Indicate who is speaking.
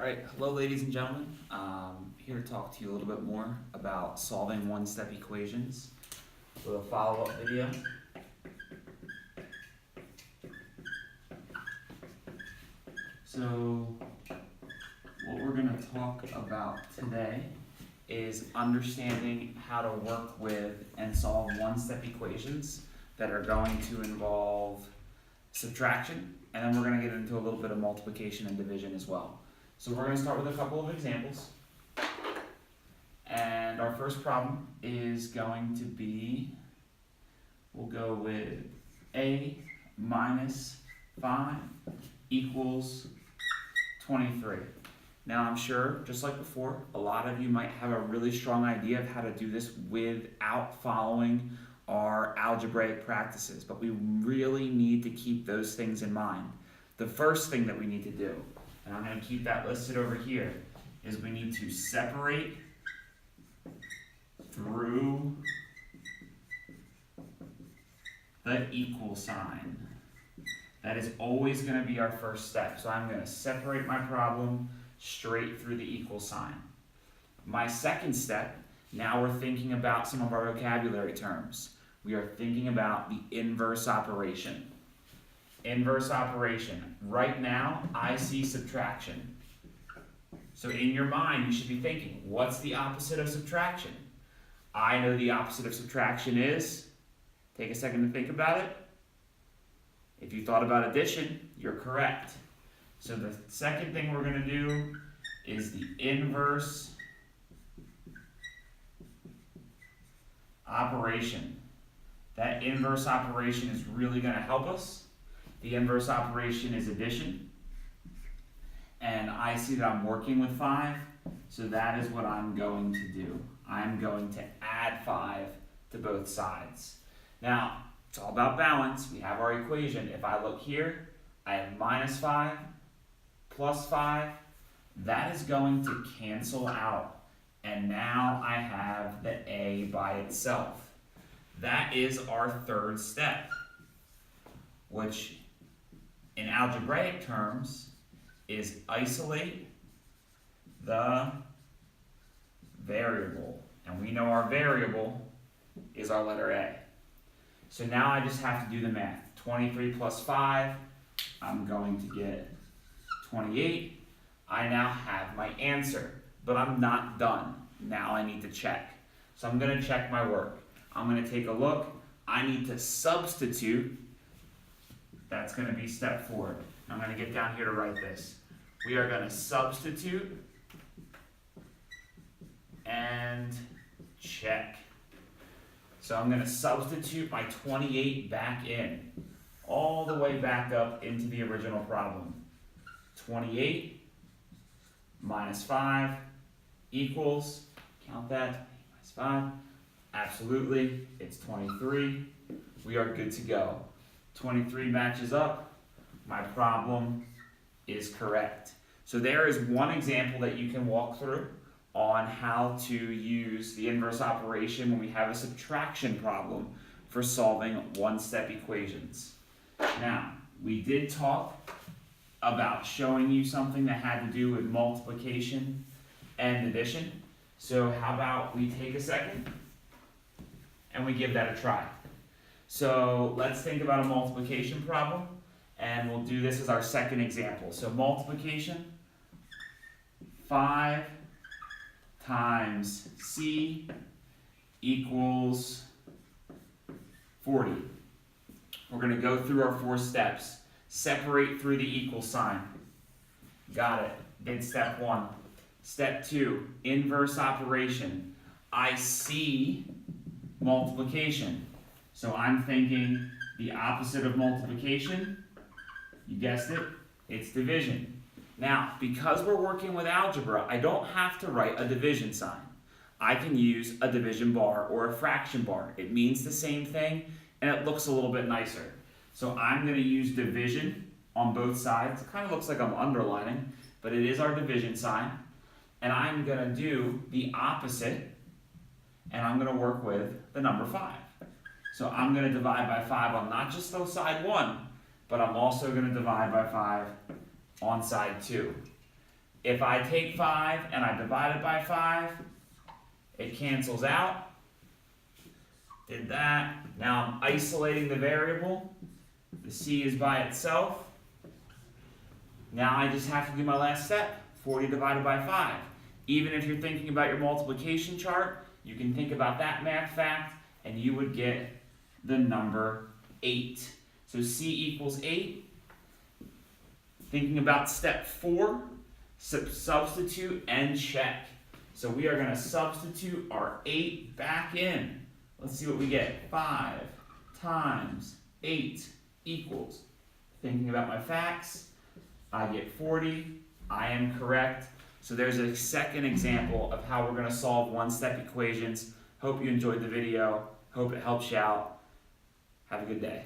Speaker 1: Alright, hello ladies and gentlemen. Here to talk to you a little bit more about solving one-step equations with a follow-up video. So, what we're going to talk about today is understanding how to work with and solve one-step equations that are going to involve subtraction, and then we're going to get into a little bit of multiplication and division as well. So we're going to start with a couple of examples. And our first problem is going to be, we'll go with a minus 5 equals 23. Now I'm sure, just like before, a lot of you might have a really strong idea of how to do this without following our algebraic practices, but we really need to keep those things in mind. The first thing that we need to do, and I'm going to keep that listed over here, is we need to separate through the equal sign. That is always going to be our first step. So I'm going to separate my problem straight through the equal sign. My second step, now we're thinking about some of our vocabulary terms. We are thinking about the inverse operation. Inverse operation. Right now, I see subtraction. So in your mind, you should be thinking, what's the opposite of subtraction? I know the opposite of subtraction is, take a second to think about it. If you thought about addition, you're correct. So the second thing we're going to do is the inverse operation. That inverse operation is really going to help us. The inverse operation is addition. And I see that I'm working with 5, so that is what I'm going to do. I'm going to add 5 to both sides. Now, it's all about balance. We have our equation. If I look here, I have minus 5 plus 5. That is going to cancel out. And now I have the a by itself. That is our third step, which in algebraic terms is isolate the variable. And we know our variable is our letter A. So now I just have to do the math. 23 plus 5, I'm going to get 28. I now have my answer, but I'm not done. Now I need to check. So I'm going to check my work. I'm going to take a look. I need to substitute. That's going to be step 4. I'm going to get down here to write this. We are going to substitute and check. So I'm going to substitute my 28 back in, all the way back up into the original problem. 28 minus 5 equals, count that, minus 5, absolutely, it's 23. We are good to go. 23 matches up. My problem is correct. So there is one example that you can walk through on how to use the inverse operation when we have a subtraction problem for solving one-step equations. Now, we did talk about showing you something that had to do with multiplication and addition. So how about we take a second and we give that a try. So let's think about a multiplication problem, and we'll do this as our second example. So multiplication, 5 times C equals 40. We're going to go through our 4 steps. Separate through the equal sign. Got it. Did step 1. Step 2, inverse operation. I see multiplication. So I'm thinking the opposite of multiplication, you guessed it, it's division. Now, because we're working with algebra, I don't have to write a division sign. I can use a division bar or a fraction bar. It means the same thing, and it looks a little bit nicer. So I'm going to use division on both sides. It kind of looks like I'm underlining, but it is our division sign. And I'm going to do the opposite, and I'm going to work with the number 5. So I'm going to divide by 5 on not just the side 1, but I'm also going to divide by 5 on side 2. If I take 5 and I divide it by 5, it cancels out. Did that. Now I'm isolating the variable. The c is by itself. Now I just have to do my last step, 40 divided by 5. Even if you're thinking about your multiplication chart, you can think about that math fact, and you would get the number 8. So c equals 8. Thinking about step 4, substitute and check. So we are going to substitute our 8 back in. Let's see what we get. 5 times 8 equals. Thinking about my facts, I get 40. I am correct. So there's a second example of how we're going to solve one-step equations. Hope you enjoyed the video. Hope it helps you out. Have a good day.